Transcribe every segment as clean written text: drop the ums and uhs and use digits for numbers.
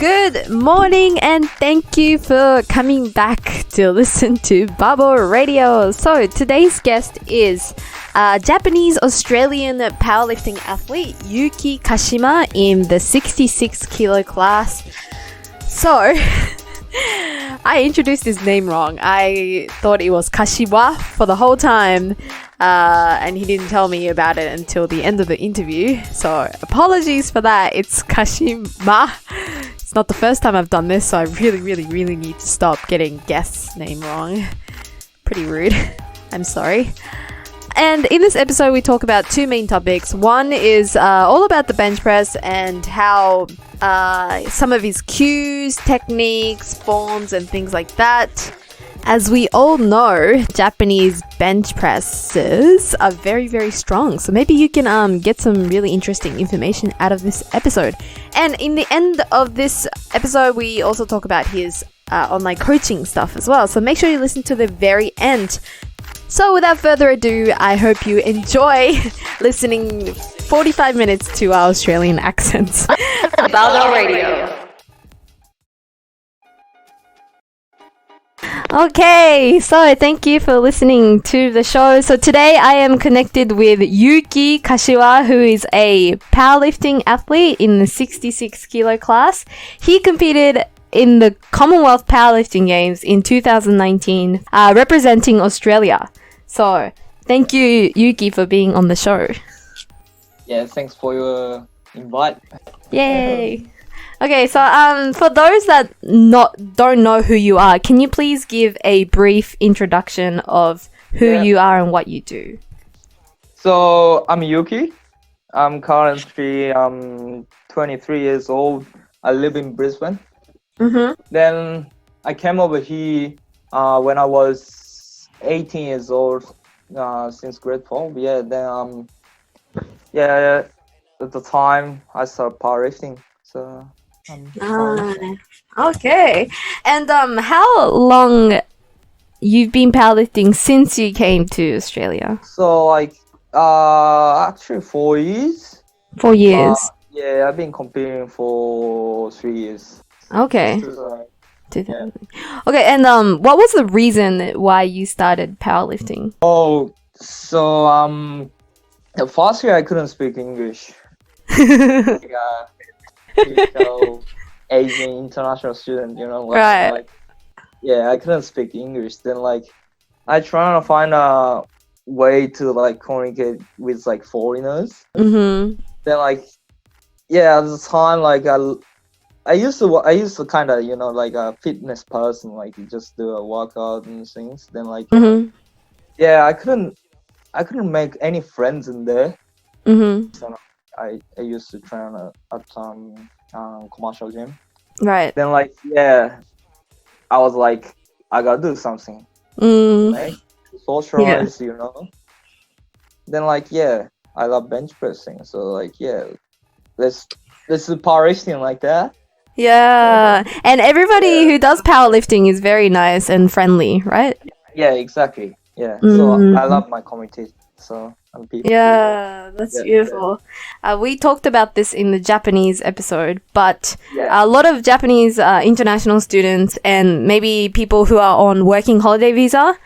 Good morning and thank you for coming back to listen to Barbell Radio. So today's guest is Japanese-Australian powerlifting athlete Yuki Kashima in the 66 kilo class. So I introduced his name wrong. I thought it was Kashima for the whole time. And he didn't tell me about it until the end of the interview. So apologies for that. It's Kashima. It's not the first time I've done this, so I really need to stop getting guests' name wrong. Pretty rude. I'm sorry. And in this episode, we talk about two main topics. One is all about the bench press and how some of his cues, techniques, forms, and things like that. As we all know, Japanese bench presses are very strong. So maybe you can get some really interesting information out of this episode. And in the end of this episode, we also talk about his online coaching stuff as well. So make sure you listen to the very end. So without further ado, I hope you enjoy listening 45 minutes to our Australian accents. Barbell Radio. Okay, so thank you for listening to the show. So today I am connected with Yuki Kashima, who is a powerlifting athlete in the 66 kilo class. He competed in the Commonwealth Powerlifting Games in 2019, representing Australia. So thank you, Yuki, for being on the show. Yeah, thanks for your invite. Yay! Okay, so for those that don't know who you are, can you please give a brief introduction of who you are and what you do? So I'm Yuki. I'm currently 23 years old. I live in Brisbane. Mm-hmm. Then I came over here when I was 18 years old, since grade 12. Yeah, then at the time I started powerlifting. So. Okay. And how long you've been powerlifting since you came to Australia? So actually 4 years. 4 years. Yeah, I've been competing for 3 years. Okay. Okay, and what was the reason why you started powerlifting? Oh, so the first year I couldn't speak English. Typical Asian international student, right? I couldn't speak English. Then I trying to find a way to communicate with foreigners. Mm-hmm. Then at the time I used to kind of a fitness person, just do a workout and things. Then mm-hmm. I couldn't make any friends in there. Mm-hmm. So I used to train at commercial gym. Right. Then I was I gotta do something. Socialize, Then I love bench pressing. So let's do powerlifting like that. Yeah. And everybody who does powerlifting is very nice and friendly, right? Yeah, exactly. Yeah. Mm-hmm. So I love my community. So yeah, that's beautiful. Yeah. We talked about this in the Japanese episode, but a lot of Japanese international students and maybe people who are on working holiday visa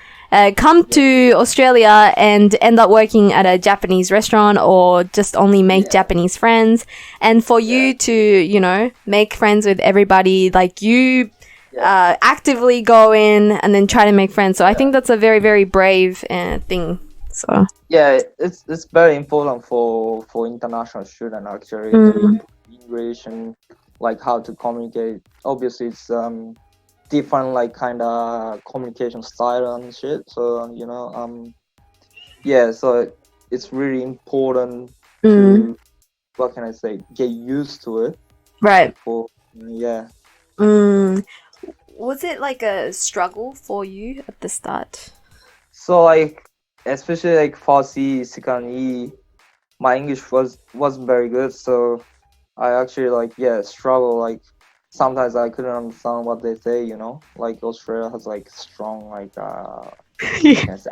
come to Australia and end up working at a Japanese restaurant or just only make Japanese friends. And for you to, make friends with everybody, you actively go in and then try to make friends. So I think that's a very brave thing. So it's very important for international student actually to English and how to communicate. Obviously, it's different kind of communication style and shit. So so it's really important to what can I say, get used to it. Right. Was it a struggle for you at the start? So especially first E, second E, my English wasn't very good, so I actually struggle. Sometimes I couldn't understand what they say, Australia has strong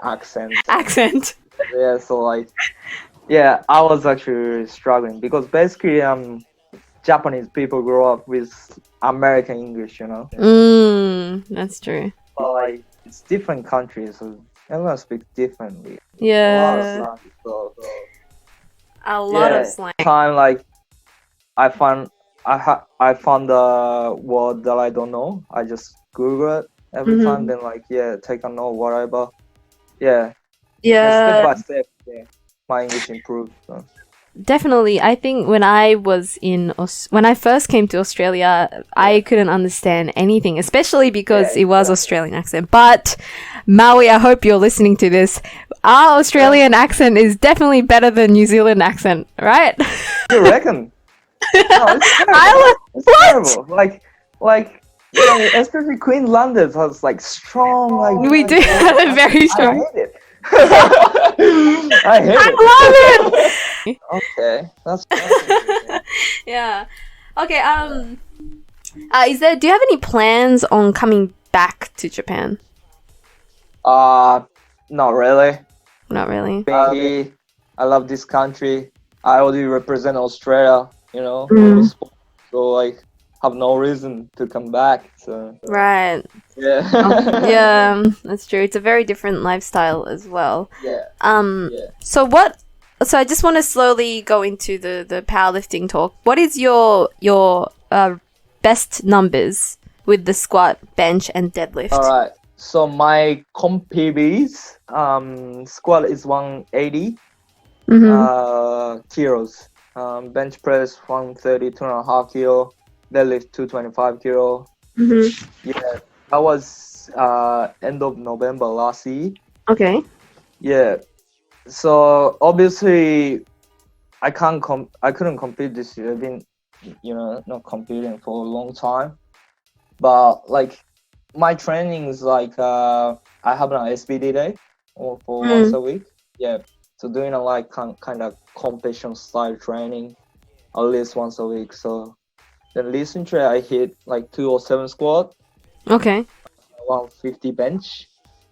accent. Accent. Yeah, so I was actually struggling because basically Japanese people grow up with American English, you know. That's true. But like it's different countries, so everyone speaks differently. Yeah. A lot of slang. Time like I found a word that I don't know. I just Google it every time. Then like take a note whatever. Yeah. Step by step. Yeah. My English improved. So. Definitely. I think when I first came to Australia, I couldn't understand anything, especially because it was Australian accent. But Maui, I hope you're listening to this. Our Australian accent is definitely better than New Zealand accent, right? You reckon? No, it's terrible. Like you know, especially Queenslanders has like strong like. We do have it very strong. I hate it. I love it. Okay, that's yeah. Okay. Do you have any plans on coming back to Japan? Not really. Not really. Being here, I love this country. I already represent Australia, you know. So like, have no reason to come back. So right. Yeah. Yeah, that's true. It's a very different lifestyle as well. Yeah. So I just want to slowly go into the powerlifting talk. What is your best numbers with the squat, bench, and deadlift? All right. So my comp PBs, squat is 180 kilos. Bench press 132.5 kilo. Deadlift 225 kilo. Yeah, that was end of November last year. Okay. Yeah. So obviously, I couldn't compete this year. I've been, not competing for a long time. But like, my training is like I have an SBD day for once a week. Yeah. So doing a like kind of competition style training at least once a week. So then recently I hit like 207 squat. Okay. 150 bench.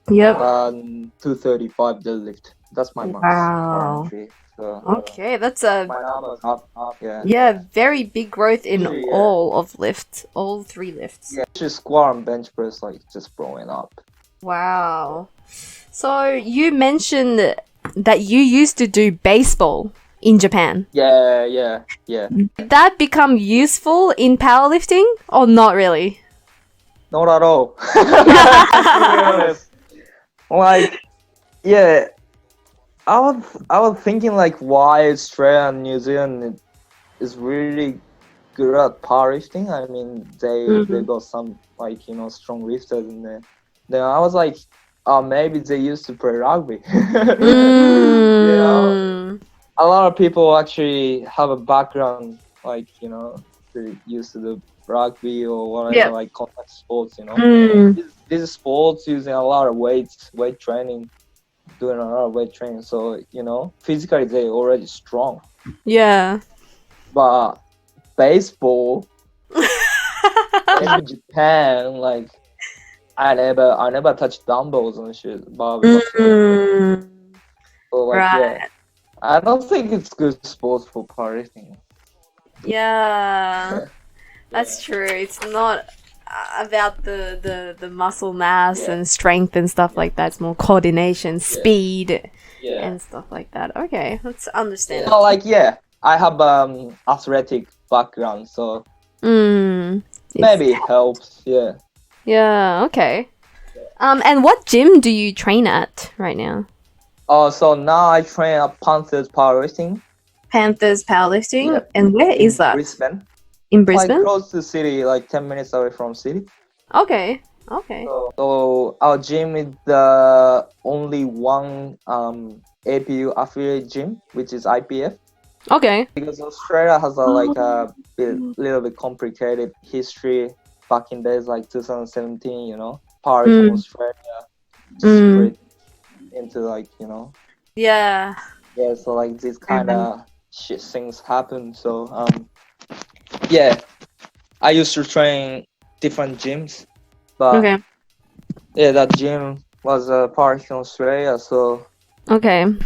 Yep. And 235 deadlift. That's my max. Wow. So, okay, that's a my numbers up. Yeah. Yeah, very big growth in all of lifts, all three lifts. Yeah, just squat and bench press like just blowing up. Wow. So you mentioned that you used to do baseball in Japan. Yeah. Did that become useful in powerlifting or not really? Not at all. To be honest. Like, yeah, I was thinking like why Australia and New Zealand is really good at powerlifting. I mean, they got some like strong lifters in there. Then I was like, oh, maybe they used to play rugby. You know, a lot of people actually have a background like they used to do rugby or whatever, like contact sports. These sports using a lot of weight training, doing a lot of weight training. So physically they already strong. Yeah. But baseball in Japan, like I never touched dumbbells and shit. But so, like, right. I don't think it's good sports for powerlifting. Yeah. That's true. It's not about the muscle mass and strength and stuff like that. It's more coordination, speed, and stuff like that. Okay, that's understandable. So like I have athletic background, so maybe it helps. Yeah. Yeah. Okay. And what gym do you train at right now? So now I train at Panthers Powerlifting. Panthers Powerlifting, and where is that? Brisbane. In Brisbane? Like close to the city, like 10 minutes away from city. Okay. So our gym is the only one APU affiliate gym, which is IPF. Okay. Because Australia has a little bit complicated history back in days like 2017, powerlifting Australia split into like, Yeah. Yeah, so like these kind of shit things happen. So I used to train different gyms, but that gym was Powerlifting Australia. So and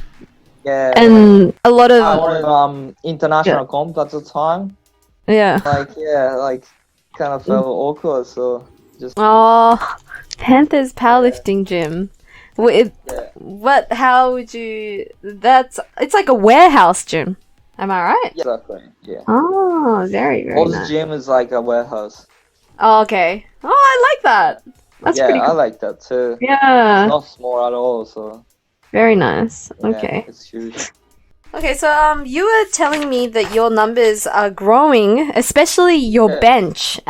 a lot of I wanted international comp at the time, Yeah. Like kind of felt awkward, so just Oh, Panthers powerlifting gym. yeah. What? How would you? It's like a warehouse gym. Am I right? Yeah, exactly. Yeah. Oh, very All the nice. gym is like a warehouse. Oh, okay. Oh, I like that. That's Yeah, pretty I cool. like that too. Yeah, It's not small at all, so very nice. yeah, Okay. it's huge. Okay, so you were telling me that your numbers are growing, especially your Yeah. bench.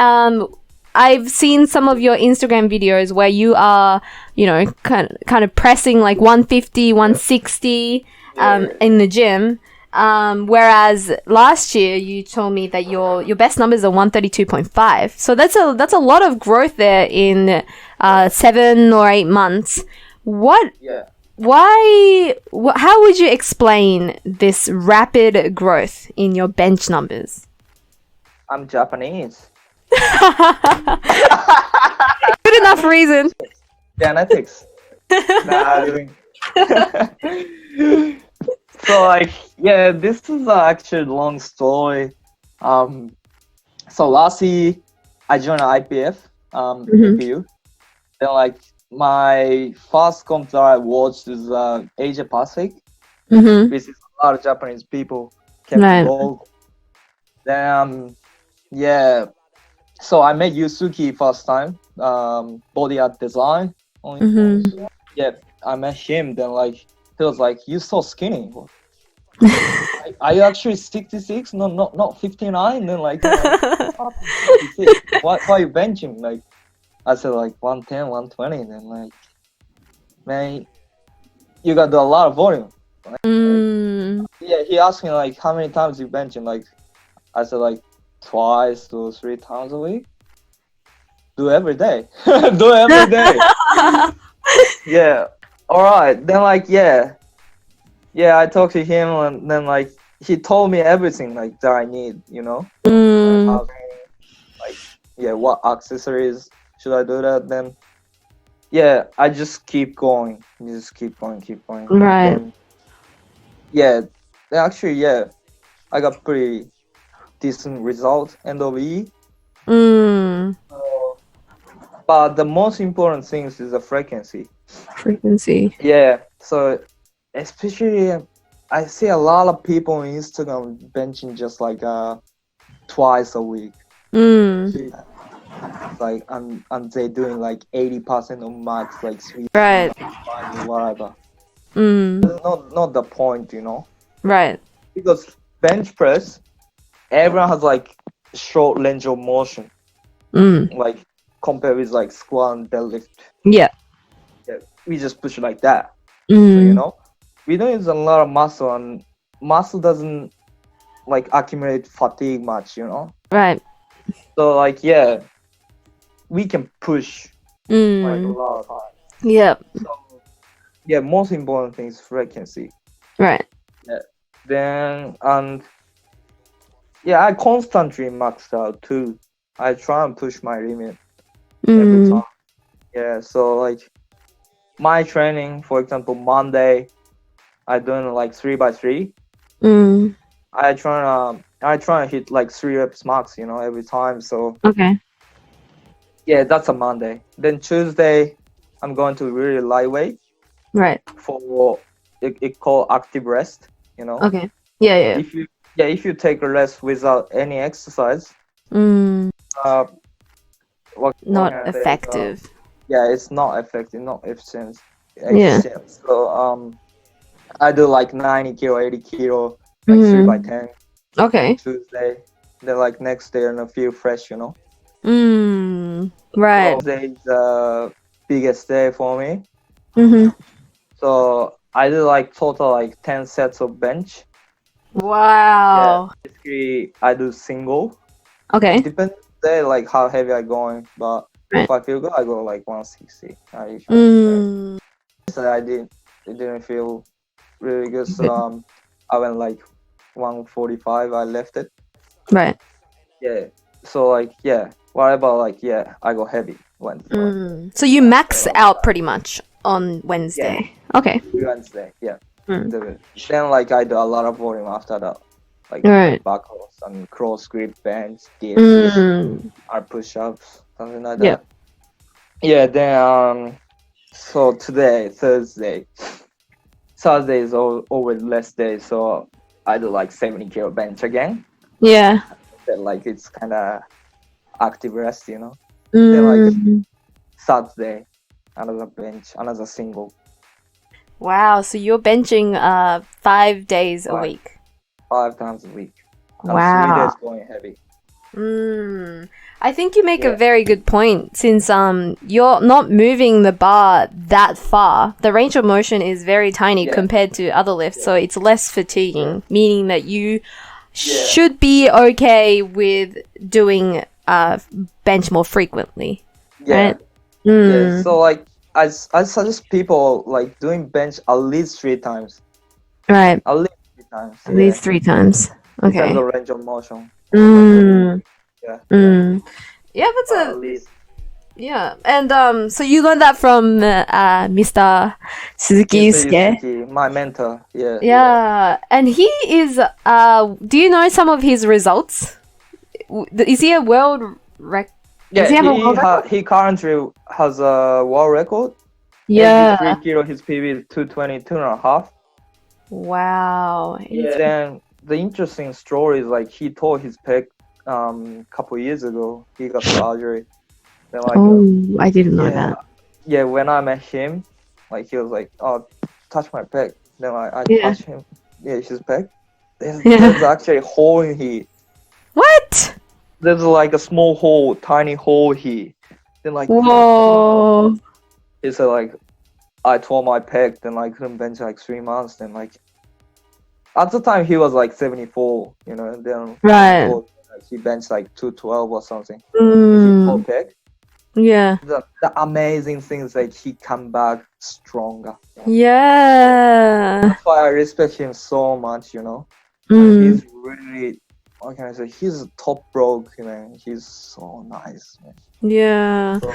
I've seen some of your Instagram videos where you are, kind of pressing like 150, 160 Yeah. in the gym. Whereas last year you told me that your best numbers are 132.5. So that's a lot of growth there in 7 or 8 months. Yeah. How would you explain this rapid growth in your bench numbers? I'm Japanese. Good enough reason. Genetics. Nah, so like yeah, this is actually a long story. So last year I joined IPF, APU. Then like my first competitor I watched is Asia Pacific, Mm-hmm. which is a lot of Japanese people came Right. to go. Then yeah, so I met Yusuke first time, body art design. Mm-hmm. Yeah, I met him. Then like he was like, "You so skinny. Are you actually 66? No, not 59." Then like, 66. Why you benching? Like, I said like 110, 120. Then like, man, you got to do a lot of volume. Mm. Yeah, he asked me like, how many times you benching? Like, I said like twice to 3 times a week. Do every day. Do every day. Yeah. All right. Then like yeah, I talked to him and then like he told me everything like that I need. Mm. How, like yeah, what accessories should I do that? Then yeah, I just keep going. Just keep going. Right. Then, yeah. Then actually yeah, I got pretty decent result end of year. Mm. But the most important thing is the frequency. Frequency. Yeah. So especially I see a lot of people on Instagram benching just like twice a week. Mm. Like and they doing like 80% of max, like 3 Right. whatever. Mm. That's not the point, Right. because bench press, everyone has like short range of motion, Mm. like compared with like squat and deadlift. Yeah. Yeah, we just push like that. Mm. So we don't use a lot of muscle, and muscle doesn't like accumulate fatigue much, Right. So like yeah, we can push like a Mm. lot of time. Yeah. So yeah, most important thing is frequency. Right. Then and yeah, I constantly max out too. I try and push my limit every Mm. time. Yeah, so like my training, for example, Monday, I doing like 3x3. Mm. I try and hit like 3 reps max, every time. So Okay. yeah, that's a Monday. Then Tuesday, I'm going to really lightweight Right. for it called active rest. Okay. Yeah. If you take a rest without any exercise, Mm. what Not can I say? effective. Yeah, it's not effective, not efficient. Yeah. So I do like 90 kilo, 80 kilo, like 3x10 Okay. Tuesday. Then like next day and I feel fresh, Mm. Right. Wednesday is the biggest day for me. Mm-hmm. So I do like total like 10 sets of bench. Wow. Basically, I do single. Okay. Depends on the day, like how heavy I'm going. But Right. if I feel good, I go like 160. Mm. So it didn't feel really good. So I went like 145. I left it. Right. Yeah. So like yeah. What about like yeah? I go heavy Wednesday. So you max out pretty much on Wednesday. Okay. Wednesday. Yeah. Mm. Then like I do a lot of volume after that. like Right. buckles and cross grip bench, DSs, or push-ups, something like that. Yeah. Then so today, Thursday is always less day, so I do like 70 kilo bench again. Yeah. Then like it's kind of active rest, you know. Then like Saturday, another single. Wow, so you're benching 5 days a week. 5 times a week. And Wow. 3 days going heavy. I think you make a very good point, since you're not moving the bar that far. The range of motion is very tiny compared to other lifts, so it's less fatiguing, meaning that you should be okay with doing bench more frequently. Right? Yeah. So like I suggest people like doing bench at least 3 times. Right. At least 3 times. At least 3 times. Okay. In terms of range of motion. Yeah, that's at least. Yeah, and so you learned that from Mr. Suzuki, Yusuke, my mentor. Yeah, and he is. Do you know some of his results? Is he a world record? Yeah, he currently has a world record. Yeah. 3 kilo, his PB is 222.5. Wow. Yeah. Then the interesting story is like he tore his pec couple years ago. He got surgery. Then, like, I didn't know that. Yeah, when I met him, like he was like, "Oh, touch my pec." Then I touched him. Yeah, his pec. There's actually a hole in here. What? There's like a small hole, tiny hole here. Then like, whoa. He said like, I tore my pec. Then like couldn't bench like 3 months. Then like, at the time he was like 74, you know. And then he benched like 212 or something. He tore pec. Yeah. The amazing thing is like he come back stronger. Yeah. That's why I respect him so much, you know. He's really, what can I say? He's a top broke, man. He's so nice, man. Yeah. So,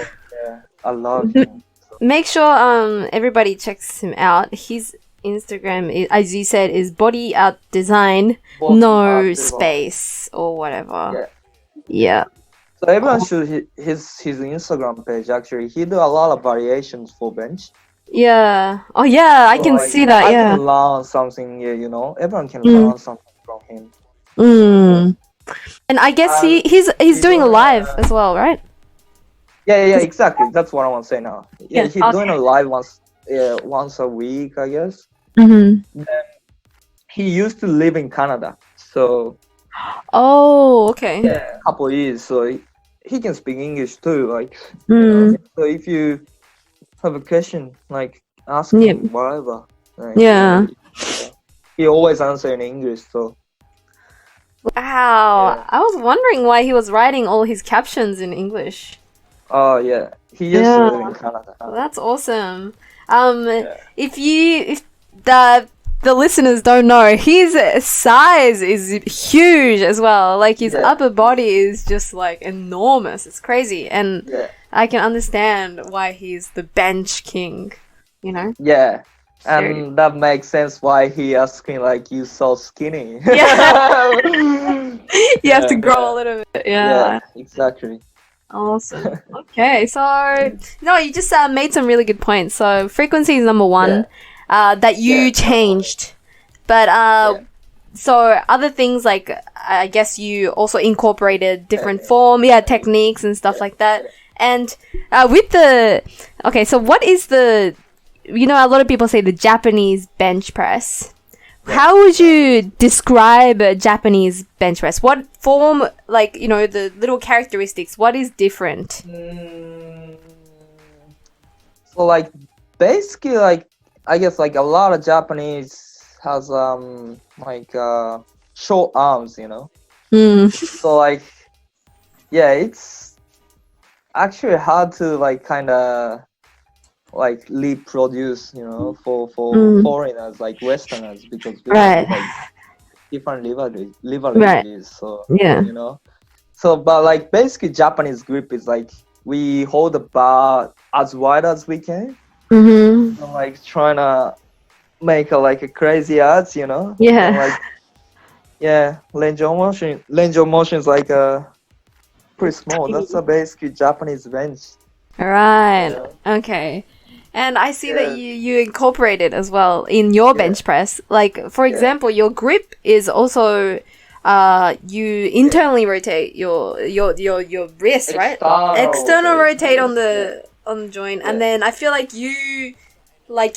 I love him. So. Make sure everybody checks him out. His Instagram, as you said, is body art design, no space or whatever. Yeah. So everyone should his Instagram page. Actually, he do a lot of variations for bench. Yeah. Oh yeah, I can see that. I can learn something. Yeah, you know, everyone can learn something from him. And I guess he's doing a live as well, right? Yeah, exactly. That's what I want to say now. Yeah, he's doing a live once a week, I guess. Then he used to live in Canada, so. Oh, okay. Yeah, a couple of years, so he can speak English too. Like, you know, so if you have a question, like ask him whatever. Like, he always answer in English. So. Wow, I was wondering why he was writing all his captions in English. Oh yeah, he used to live in Canada. That's awesome. If the listeners don't know, his size is huge as well. Like his upper body is just like enormous. It's crazy, and I can understand why he's the bench king. You know? Yeah. And that makes sense why he asked me like, you so skinny. Yeah. You have to grow a little bit. Yeah, exactly. Awesome. Okay, so you just made some really good points. So frequency is number one that you changed, but so other things like I guess you also incorporated different techniques and stuff like that. And with so what is the a lot of people say the Japanese bench press. How would you describe a Japanese bench press? What form, like, the little characteristics, what is different? So, like, basically, like, I guess, like, a lot of Japanese has, short arms, you know? So, like, it's actually hard to, like, kind of like reproduce, for foreigners like Westerners, because we have like different leverages. So so but like basically Japanese grip is like we hold the bar as wide as we can. So, like trying to make a crazy arts, and, like Yeah, range of motion is like pretty small. That's a basically Japanese bench. Right. Yeah. Okay. And I see that Yeah. you incorporate it as well in your Yeah. bench press. Like, for Yeah. example, your grip is also you internally rotate your wrist, right? External rotate on the joint, and then I feel like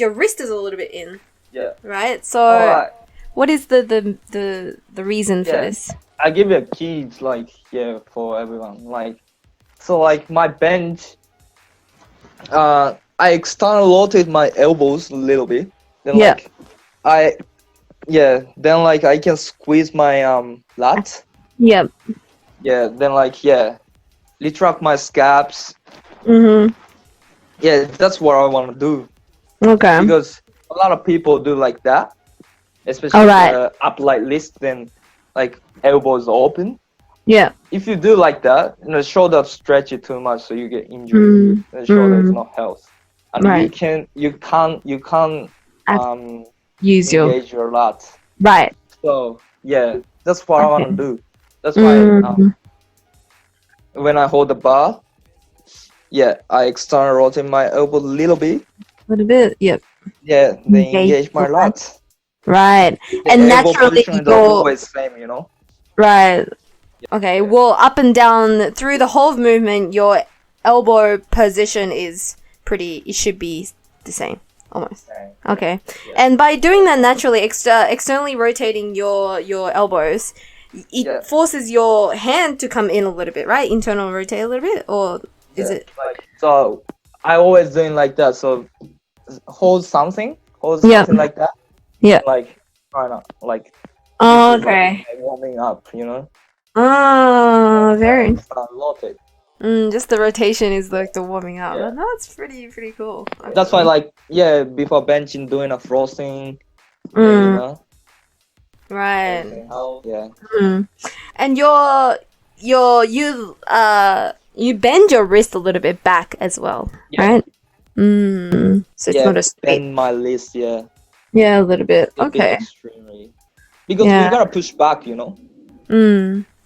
your wrist is a little bit in. Yeah. Right. So, Alright. what is the reason for this? I give you a key, like, for everyone. Like, so, like, my bench, I external rotate my elbows a little bit. Then, then, like, I can squeeze my lats. Yep. Yeah, then, like, retract my scaps. Mm-hmm. Yeah, that's what I want to do. Okay. Because a lot of people do like that. Especially up like this, then, like, elbows open. Yeah. If you do like that, shoulder stretch it too much, so you get injured. The shoulder is not health, and you can't use engage your lats. Right. So that's what I want to do. That's why when I hold the bar, I external rotate my elbow a little bit. Yep. Yeah, then engage my lats. Right. And naturally always same, Right. Okay, well, up and down through the whole movement, your elbow position is it should be the same, almost. Okay. Yeah. And by doing that naturally, externally rotating your elbows, it forces your hand to come in a little bit, right? Internal rotate a little bit, or is it? So, I always doing like that, so hold something like that. Yeah. Like, try not, like, okay. Like warming up, Very. Rotate. Just the rotation is like the warming up. Yeah. That's pretty cool. Okay. That's why, like, before benching, doing a frosting. Right. Yeah. And you bend your wrist a little bit back as well, right? So it's not a straight. Bend my wrist, Yeah, a little bit. Okay. Extremely. Because we gotta push back,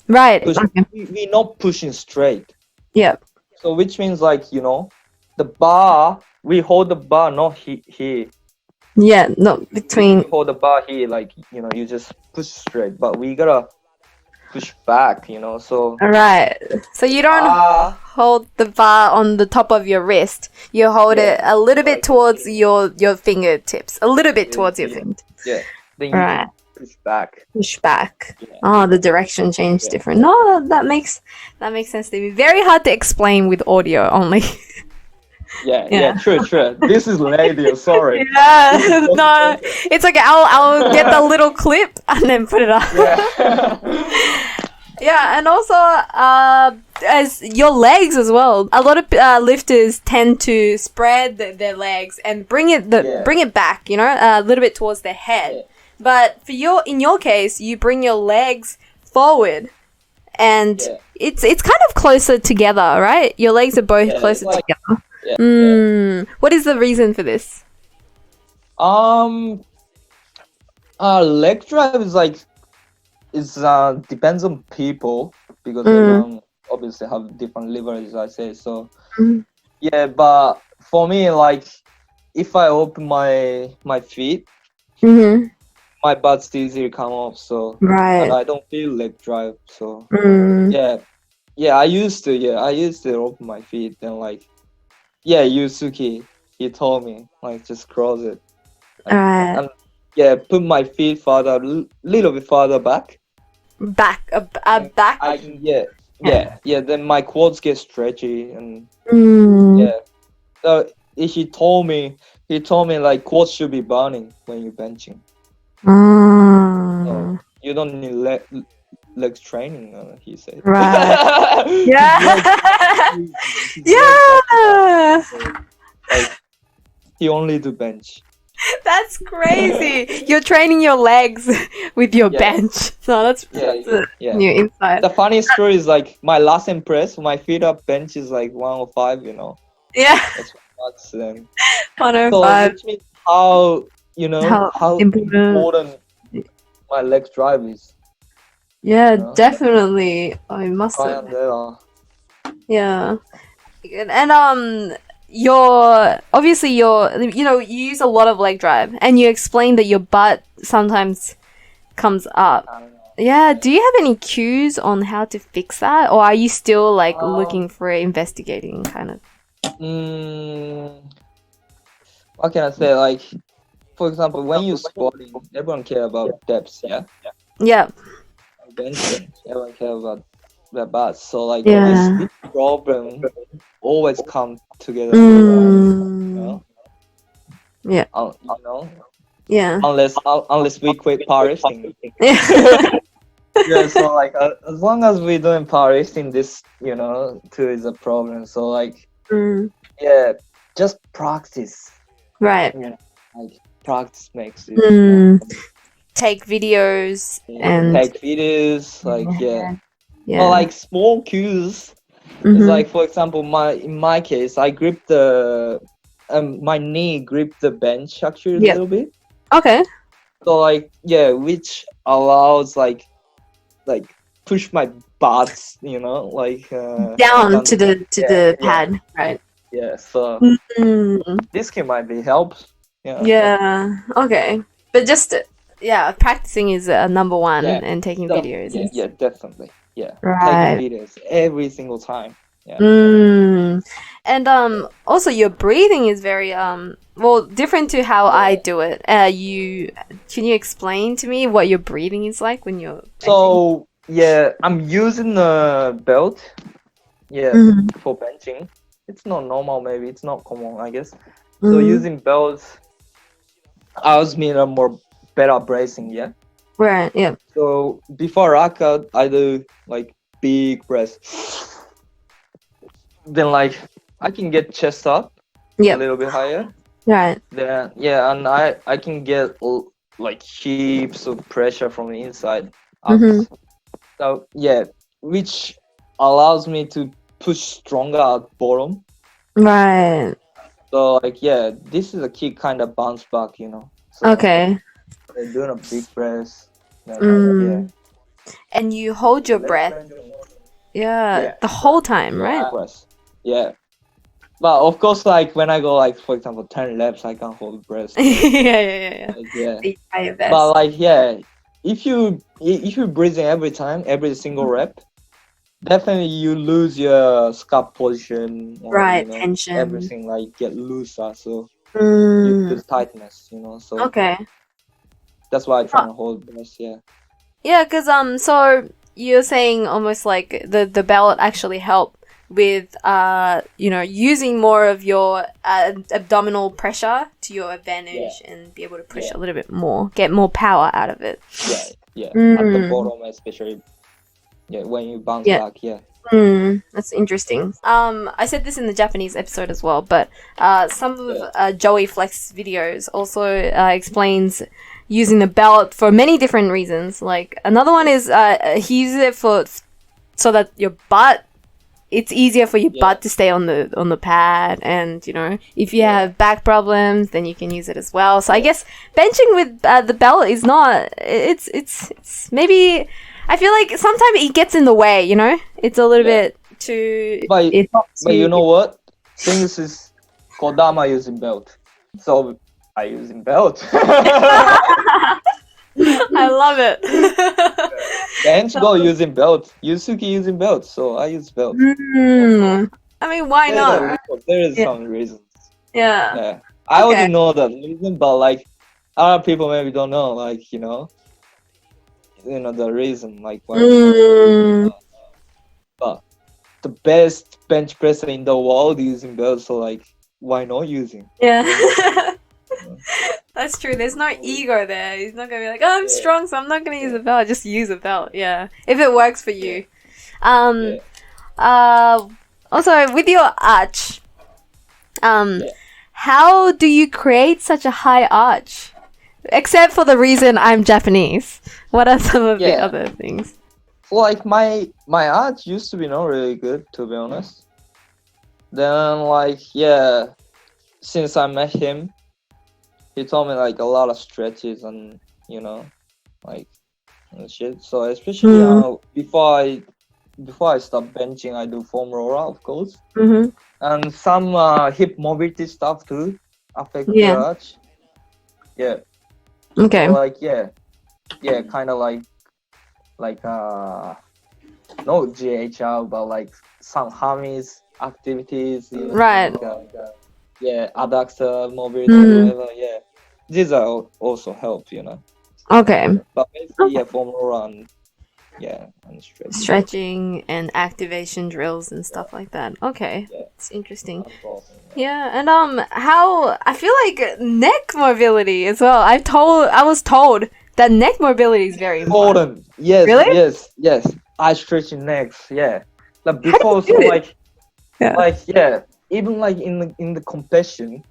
Right. We're not pushing straight. Yep. So which means, like, the bar, we hold the bar not here. Yeah, not between. We hold the bar here, like, you just push straight. But we gotta push back, so. Right. So you don't hold the bar on the top of your wrist. You hold it a little bit towards your fingertips. A little bit towards your fingertips. Yeah. Then you push back. Yeah. Oh, the direction changed different. No, that makes sense to me. Very hard to explain with audio only. True. This is radio, sorry. Yeah, no, it's okay. I'll get the little clip and then put it up. Yeah, and also as your legs as well. A lot of lifters tend to spread their legs and bring it back, a little bit towards their head. Yeah. But in your case, you bring your legs forward, and it's kind of closer together, right? Your legs are both closer together. Yeah. What is the reason for this? Leg drive is like, depends on people, because everyone obviously have different leverages, I say. So but for me, like, if I open my feet, my butt's easily come off, so and I don't feel leg drive, so I used to open my feet, and like Yusuke, he told me, like, just cross it, and put my feet little bit farther back. Back. Then my quads get stretchy, and so he told me like, quads should be burning when you're benching. So you don't need legs training, he said. Right. Like, he only do bench. That's crazy. You're training your legs with your bench. So that's new insight. The funny story is, like, my last press, my feet up bench is like 105, Yeah. That's what's then. 105. So which means how important my leg drive is. Yeah, You know? definitely. I must Try have. and error. Yeah. And your obviously you use a lot of leg drive, and you explained that your butt sometimes comes up. I don't know. Yeah, do you have any cues on how to fix that, or are you still like Um, looking for it, investigating kind of? what can I say? Like, for example, when you squatting, everyone care about depths, yeah. Yeah. Benching, everyone care about their butts. So like Yeah. this problem always come together. You Mm. know? Yeah. You know, Yeah. unless we quit powerlifting. Yeah. Yeah, so like as long as we're doing powerlifting, this too is a problem. So like Mm. yeah, just practice. Right. Yeah, like practice makes it. Mm. Take videos and Take videos, like yeah. yeah. But like small cues is like, for example, in my case, I grip the my knee grip the bench actually a Yeah. little bit. Okay. So like yeah, which allows like push my butt, like Down to the pad, right? Yeah, so Mm. this can might be helps. Yeah. Yeah. Okay. But just practicing is number one, Yeah. and taking So, videos. yeah, definitely. Yeah. Right. Taking videos every single time. Yeah. And also your breathing is very different to how I do it. Can you explain to me what your breathing is like when you're benching? So yeah, I'm using a belt. Yeah, for benching. It's not normal, maybe it's not common, I guess. So using belts allows me a more better bracing. Yeah. Right. Yeah. So before workout, I do like big breaths. Then like I can get chest up a little bit higher. Right. Then yeah, and I can get like heaps of pressure from the inside up. So yeah, which allows me to push stronger at bottom. Right. So like yeah, this is a key kind of bounce back, So, Okay. They're doing a big press. Yeah. And you hold your breath. Yeah, the whole time, right? Yeah. But of course, like when I go like, for example, 10 reps, I can't hold breath. Yeah. Like, yeah. You try your best. But like yeah, if you're breathing every time, every single rep, definitely you lose your scalp position. Or, right, tension. Everything like get looser, so you lose tightness. So okay. That's why I try to hold breath. Yeah. Yeah, because so you're saying almost like the belt actually help with using more of your abdominal pressure to your advantage and be able to push a little bit more, get more power out of it. Yeah. At the bottom, especially. Yeah, when you bounce back. Yeah. That's interesting. I said this in the Japanese episode as well, but some of Joey Flex's videos also explains using the belt for many different reasons. Like another one is he uses it so that your butt, it's easier for your butt to stay on the pad, and if you have back problems, then you can use it as well. So I guess benching with the belt is not. It's maybe. I feel like sometimes it gets in the way. It's a little bit too. But you know what? Things is Kodama using belt, so I using belt. I love it. Bench using belt. Yusuke using belt, so I use belt. I mean, why not? There is some reasons. Yeah. I already know that reason, but like other people maybe don't know. Like the reason, like why. But the best bench presser in the world using belt, so like why not using? Yeah. That's true. There's no ego there. He's not gonna be like, oh, I'm strong, so I'm not gonna use a belt. Just use a belt. Yeah, if it works for you. Also, with your arch, how do you create such a high arch? Except for the reason I'm Japanese. What are some of the other things? Like my arch used to be not really good, to be honest. Then like since I met him, he told me like a lot of stretches and like and shit. So especially before I start benching, I do foam roller, of course, and some hip mobility stuff too affect the arch. Yeah. Okay. So like kind of like no GHL, but like some Hermes activities, Right. adductor mobility, whatever. Yeah, these are also help, Okay. But basically, foam roller and stretching and activation drills and stuff like that. Okay, it's interesting. Yeah, and how I feel like neck mobility as well. I was told that neck mobility is very important. Yes, really? yes. I stretch your necks. Yeah, like before, so even like in the competition,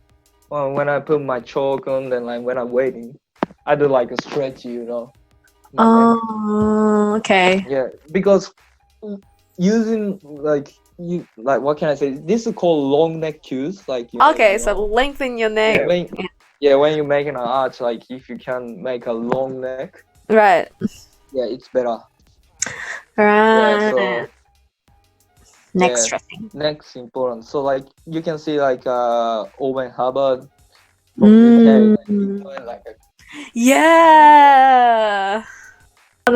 when I put my chalk on, then like when I'm waiting, I do like a stretch, Oh, okay. Yeah, because using what can I say? This is called long neck cues. Like so lengthen your neck. When you're making an arch, like if you can make a long neck, right? Yeah, it's better. Right. So neck stretching. Neck's important. So like you can see like Owen Hubbard from UK,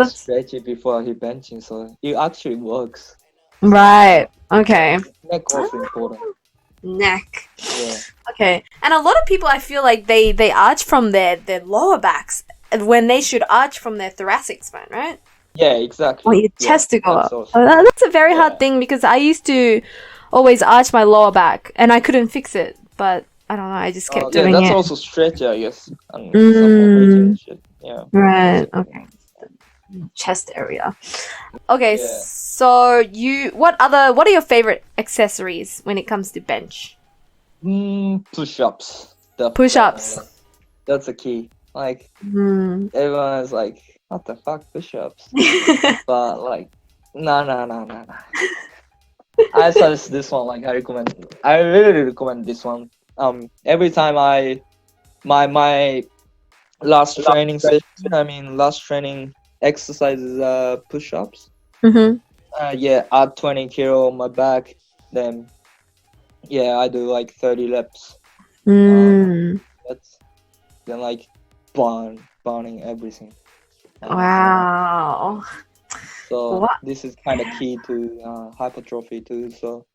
stretch it before he benching, so it actually works. Right. Okay. Neck also important. Neck. Yeah. Okay. And a lot of people, I feel like they arch from their lower backs when they should arch from their thoracic spine, right? Yeah, exactly. Or your chest to go up. That's a very hard thing because I used to always arch my lower back and I couldn't fix it, but I don't know. I just kept doing it. That's also stretch, I guess. And shit. Yeah. Right. Okay. Chest area. Okay. So what are your favorite accessories when it comes to bench? Push-ups. Push-ups. That's the key. Like everyone is like, what the fuck, push-ups? But like, no. I suggest this one. Like I really recommend this one. Every time my last training session, last training exercise is push-ups. Add 20 kilo on my back, then I do like 30 reps. That's then like burning everything. Wow. So this is kind of key to hypertrophy too. So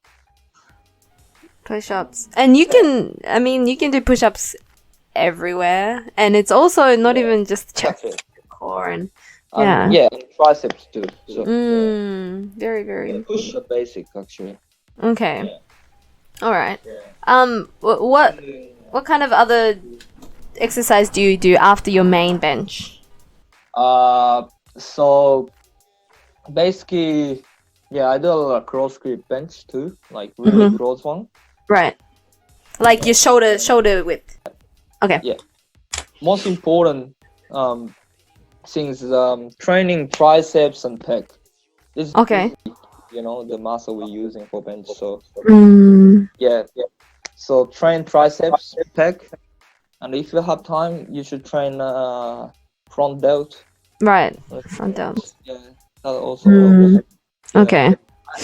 push-ups, and you can do push-ups everywhere, and it's also not even just chest, core, and and triceps too. So very, very push up basic actually. Okay. All right. What kind of other exercise do you do after your main bench? So basically, I do a lot of cross grip bench too, like really broad one. Right. Like your shoulder width. Okay. Yeah. Most important things is training triceps and pec. This is the muscle we're using for bench. So So train triceps, pec, and if you have time, you should train front delt. Right, front delt. Yeah, that also helps. Okay.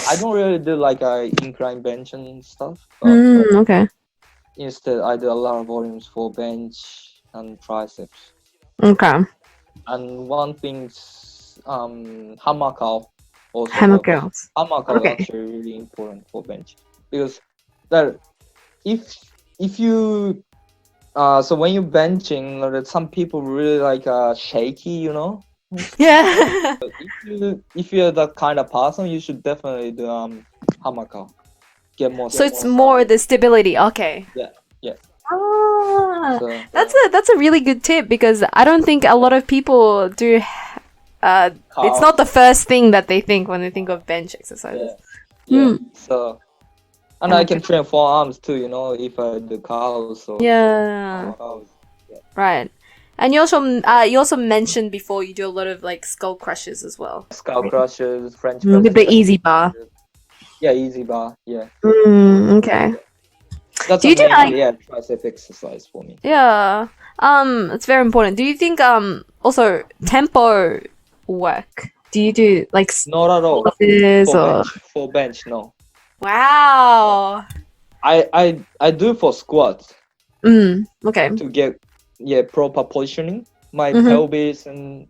I don't really do like incline bench and stuff. But okay. Instead, I do a lot of volumes for bench and triceps. Okay. And one thing's hammer curl also. Hammer curls. Hammer curl is actually really important for bench because if you so when you're benching, some people really like shaky, Yeah. If you're that kind of person, you should definitely do hammer curl. Get more. So it's more the stability. Okay. Yeah. So, that's a really good tip because I don't think a lot of people do. It's not the first thing that they think when they think of bench exercises. Yeah. So. And I can train forearms too, if I do curls. So Right. And you also mentioned before you do a lot of like skull crushes as well. Skull crushes, French press. With the easy bar. Yeah, easy bar. Yeah. Okay. That's a tricep exercise for me. Yeah. It's very important. Do you think also tempo work? Do you do like Not at all. squats or? For bench, no. Wow. I do for squats Okay. to get proper positioning, my Mhm. pelvis and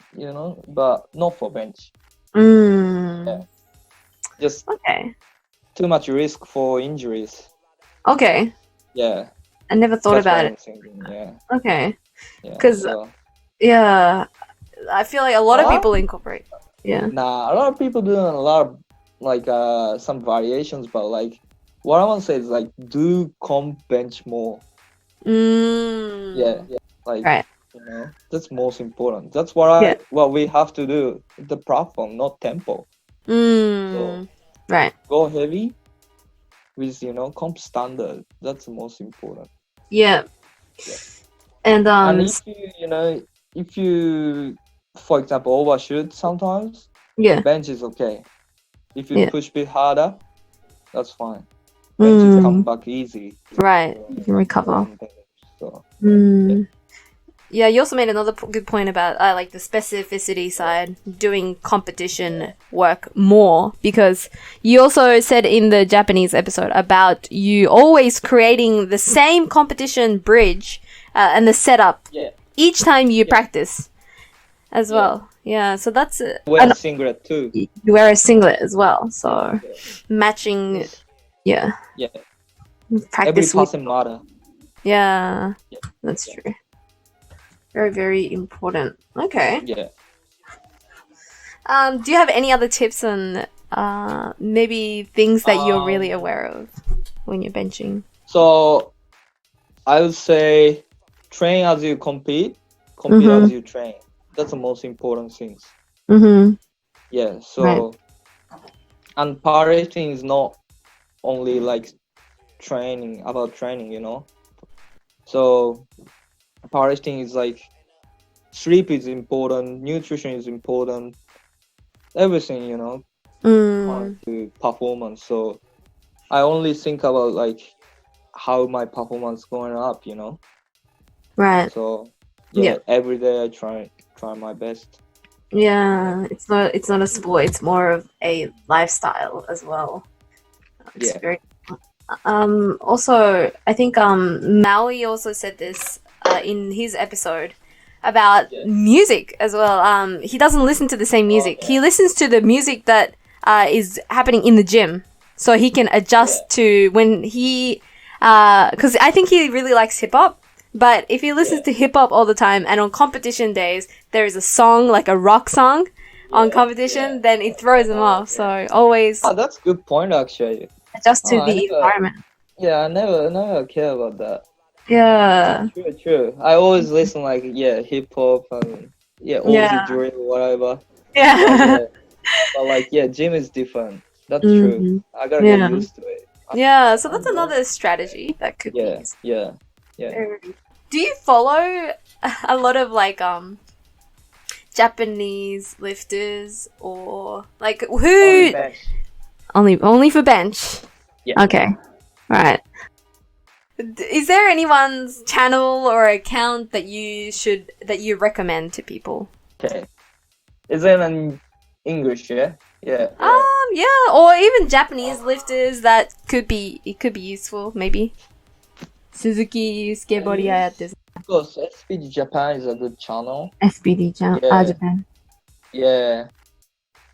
but not for bench. Yeah. Just Okay. too much risk for injuries. Okay. Yeah. I never thought That's about what it. I'm thinking, yeah. Okay. Yeah. 'Cause- Yeah. I feel like a lot of What? people incorporate. Yeah. Nah, a lot of people doing a lot of like some variations, but like what I want to say is like do comp bench more. Yeah. Like Right. that's most important. That's what we have to do. The platform, not tempo. So Right. go heavy with comp standard. That's the most important. Yeah. Yeah. And And if you for example overshoot sometimes, bench is okay. If you push a bit harder, that's fine. Benches come back easy. Right. You can recover. So Yeah, you also made another good point about like the specificity side, doing competition work more, because you also said in the Japanese episode about you always creating the same competition bridge and the setup each time you practice as well. Yeah, so that's wear a singlet too. You wear a singlet as well, so matching. Yeah. Practice. Every passing matter. Yeah, that's true. Very, very important. Okay. Yeah. Do you have any other tips on maybe things that you're really aware of when you're benching? So I would say train as you compete as you train. That's the most important things. Yeah. So and powerlifting is not only like about training, So powerlifting is like sleep is important, nutrition is important, everything, to performance. So I only think about like how my performance going up, Right. So every day I try my best. Yeah, it's not a sport, it's more of a lifestyle as well. It's very also, I think Maui also said this in his episode about music as well. He doesn't listen to the same music. He listens to the music that is happening in the gym, so he can adjust to when he. Because I think he really likes hip hop. But if he listens to hip hop all the time, and on competition days there is a song like a rock song on competition, then it throws him off. So always. Oh, that's a good point actually. Adjust to the environment. Yeah, I never care about that. Yeah. True. I always listen like hip hop and Aussie drill whatever. Yeah. But like gym is different. That's true. I gotta get used to it. Yeah, so that's another strategy that could be used. Yeah. Do you follow a lot of like Japanese lifters or like who? Only for bench. Yeah. Okay. Right. Is there anyone's channel or account that you recommend to people? Okay. Is it in English? Yeah. Yeah. Or even Japanese lifters that could be useful maybe. Suzuki, Yusuke Suzuki. Of course, SPD Japan is a good channel. SPD Japan. Yeah.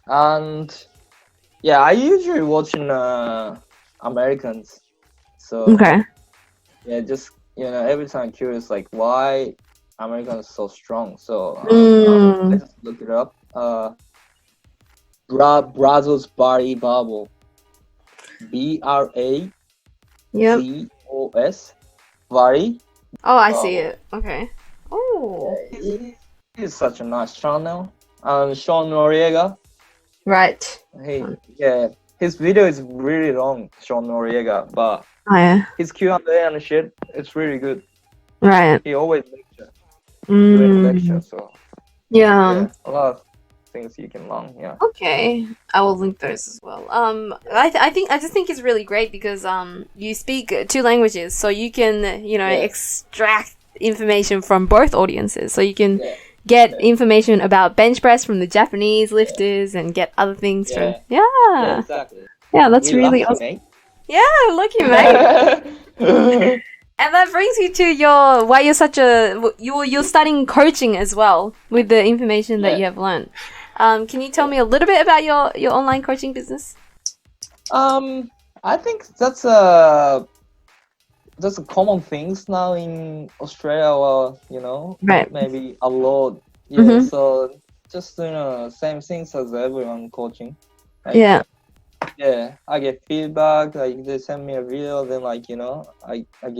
And I usually watching Americans. So just every time I'm curious like why Americans so strong. So I just look it up. Brazos Body Bubble. BRAZOS Vari. Oh, I see it. Okay. Oh. He's such a nice channel. Sean Noriega. Right. His video is really long, Sean Noriega, but his Q&A and shit, it's really good. Right. He always doing lecture, so a lot of things you can learn. Yeah. Okay, I will link those as well. I just think it's really great because you speak 2 languages, so you can extract information from both audiences, so you can get information about bench press from the Japanese lifters and get other things from. Yeah, exactly. Yeah, that's We really lucky, awesome. mate. Yeah, lucky mate. And that brings you to why you're such you're studying coaching as well with the information that you have learned. Can you tell me a little bit about your online coaching business? I think that's a common things now in Australia, or Right. maybe a lot. Yeah, so just same things as everyone coaching. Like, yeah, I get feedback. Like they send me a video, then I give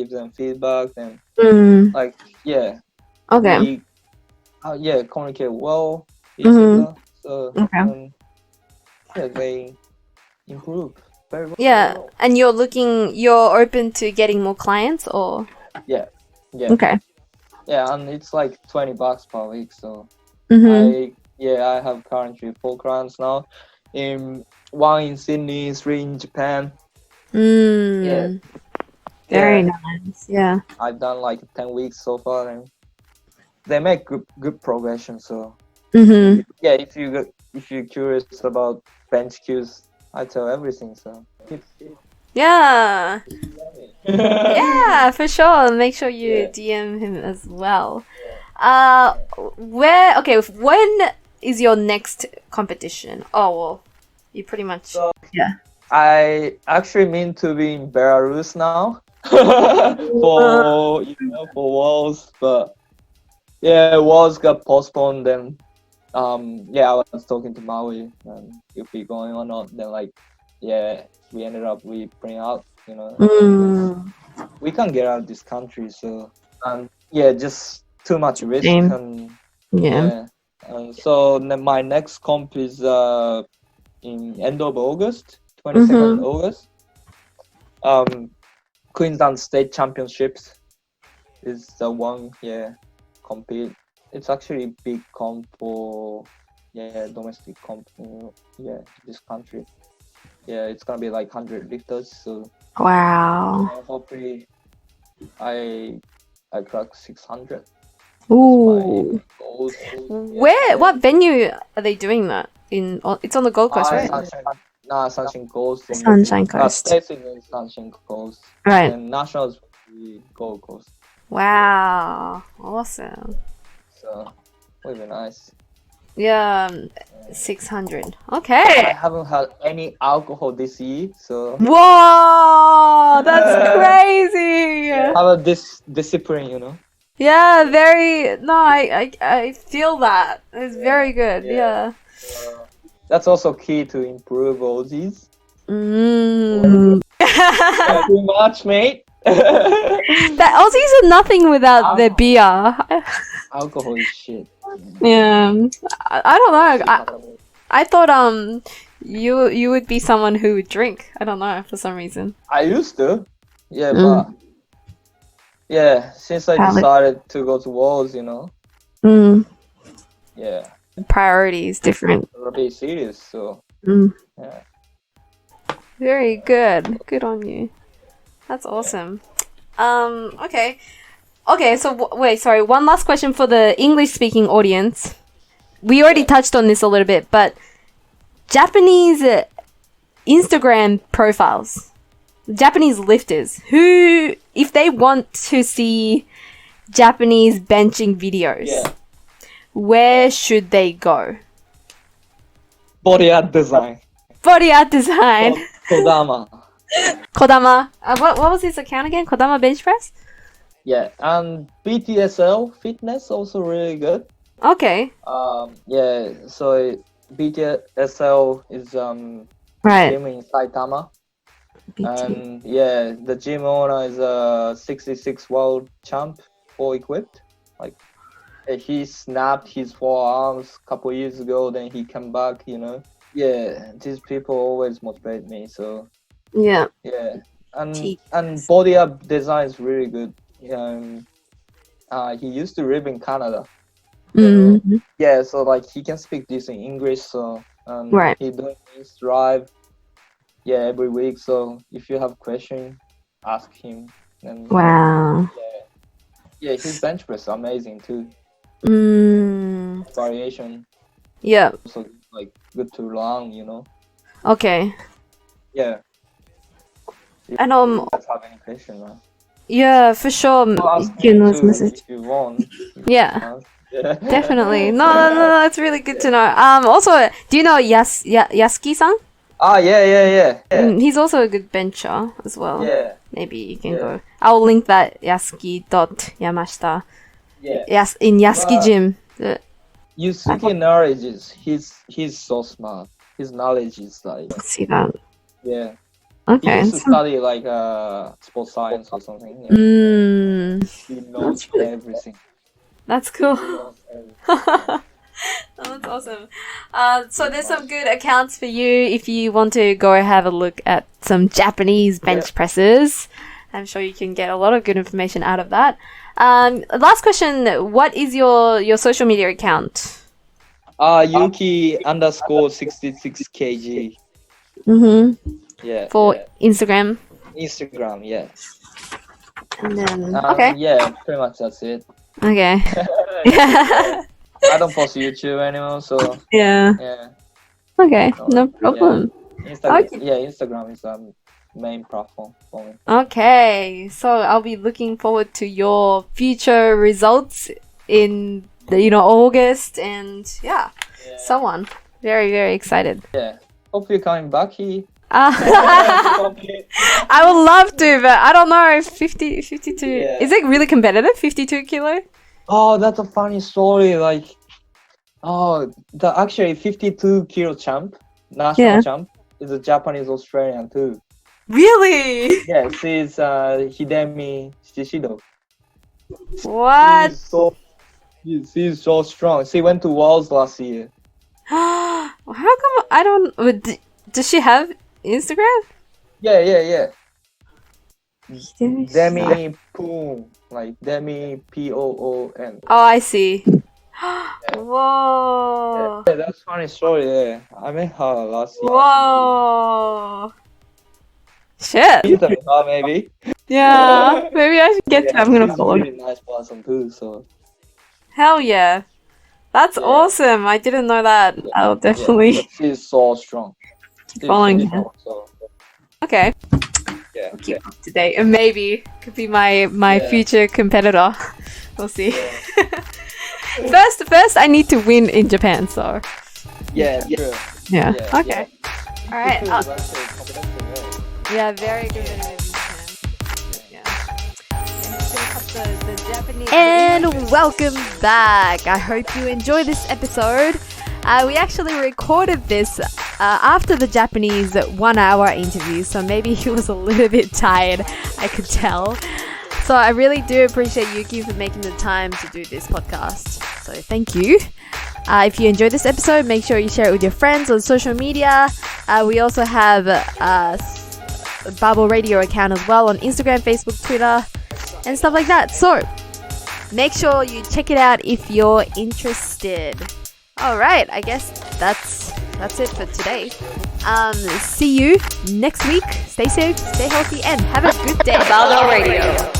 them feedback, then Okay. we communicate well each other. So they improve very well. Yeah, and you're open to getting more clients, or Yeah. okay. Yeah, and it's like $20 per week. So I have currently 4 clients now. One in Sydney, 3 in Japan. Very nice. Yeah. I've done like 10 weeks so far, and they make good progression. So if you're curious about bench cues, I tell everything. So yeah, for sure. Make sure you DM him as well. When is your next competition? Oh well, you pretty much I actually mean to be in Belarus now for Worlds, but Worlds got postponed. Then I was talking to Maui and if we going or not. Then we ended up bring out. We can't get out of this country, so just too much risk. And and so my next comp is in end of August, 22nd August. Queensland State Championships is the one compete. It's actually a big comp for domestic comp in this country. It's gonna be like 100 lifters. So wow. Hopefully I crack 600. Ooh. What venue are they doing that in? It's on the Gold Coast, right? Sunshine Coast. Sunshine Coast. States in Sunshine Coast. Right. And nationals Gold Coast. Wow. Awesome. So will be nice. Yeah. 600. Okay. I haven't had any alcohol this year, so. Whoa, that's crazy. Have a discipline, Yeah, very. No, I feel that. It's very good. Yeah. That's also key to improve Aussies. Too much, mate. The Aussies are nothing without their beer. Alcohol is shit. Yeah, I don't know. I thought you would be someone who would drink. I don't know, for some reason. I used to, but since I decided to go to Worlds, priority is different. A bit serious, so Very good. Good on you. That's awesome. Okay. So wait, sorry. One last question for the English-speaking audience. We already touched on this a little bit, but Japanese Instagram profiles, Japanese lifters, who, if they want to see Japanese benching videos, where should they go? Body art design. Kodama. Kodama. What was his account again? Kodama Benchpress? Yeah, and BTSL fitness also really good. Okay. So BTSL is right. gym in Saitama. And the gym owner is a 66 world champ, full equipped. Like he snapped his forearms a couple years ago, then he came back, these people always motivate me, so and body up design is really good. He used to live in Canada. So like he can speak decent English, so he doing his drive every week, so if you have question, ask him. And wow. His bench press is amazing too. variation. Yeah. So like good to learn, Okay. Yeah. And You guys have any question, man? yeah, for sure. Well, You ask me can always too, message. if you want. Yeah. Yeah. Definitely. No, that's really good to know. Also, do you know Yasuki-san? Ah, yeah. He's also a good bencher as well. Yeah. Maybe you can go. I'll link that Yasuki.Yamashita. Yeah. Yes, in Yasuki gym. Yusuke knowledge is he's so smart. His knowledge is like Let's see that. yeah. Okay. He used to study like sports science or something. Yeah. He knows everything. That's cool. He knows everything. That's awesome. So there's some good accounts for you if you want to go have a look at some Japanese bench presses. I'm sure you can get a lot of good information out of that. Last question. What is your social media account? Yuki _66kg. Mm-hmm. Yeah. For Instagram. Instagram, yeah. And then okay. Yeah, pretty much that's it. Okay. I don't post YouTube anymore, so Yeah. Okay, no problem. Yeah. Instagram is the main platform for me. Okay, so I'll be looking forward to your future results in August and so on. Very, very excited. Yeah. Hope you're coming back here. I would love to, but I don't know if 52 is it really competitive, 52 kilo? Oh, that's a funny story. Like, the actually 52 kilo national champ is a Japanese Australian too. Really? Yeah, she's Hidemi Shishido. What? She's so strong. She went to Worlds last year. How come I don't? Does she have Instagram? Yeah. Demi Poon, like Demi Poon. Oh, I see. Whoa. Yeah, that's funny story. Yeah, I met her last year. Whoa. Shit. Maybe. Yeah, maybe I should get to. I'm gonna follow. She's a really nice person too. So. Hell yeah. That's awesome. I didn't know that. I'll definitely. Yeah, she's so strong. Following her. Okay. Yeah. Keep up to date, and maybe could be my future competitor. We'll see. Yeah. First, I need to win in Japan. So. Yeah. True. Yeah. Okay. Yeah. All right. Yeah, very good. And welcome back. I hope you enjoy this episode. We actually recorded this after the Japanese 1 hour interview, so maybe he was a little bit tired, I could tell. So I really do appreciate Yuki for making the time to do this podcast. So thank you. If you enjoyed this episode, make sure you share it with your friends on social media. We also have a Barbell Radio account as well on Instagram, Facebook, Twitter, and stuff like that. So make sure you check it out if you're interested. Alright, I guess that's it for today. See you next week. Stay safe, stay healthy, and have a good day. Barbell Radio.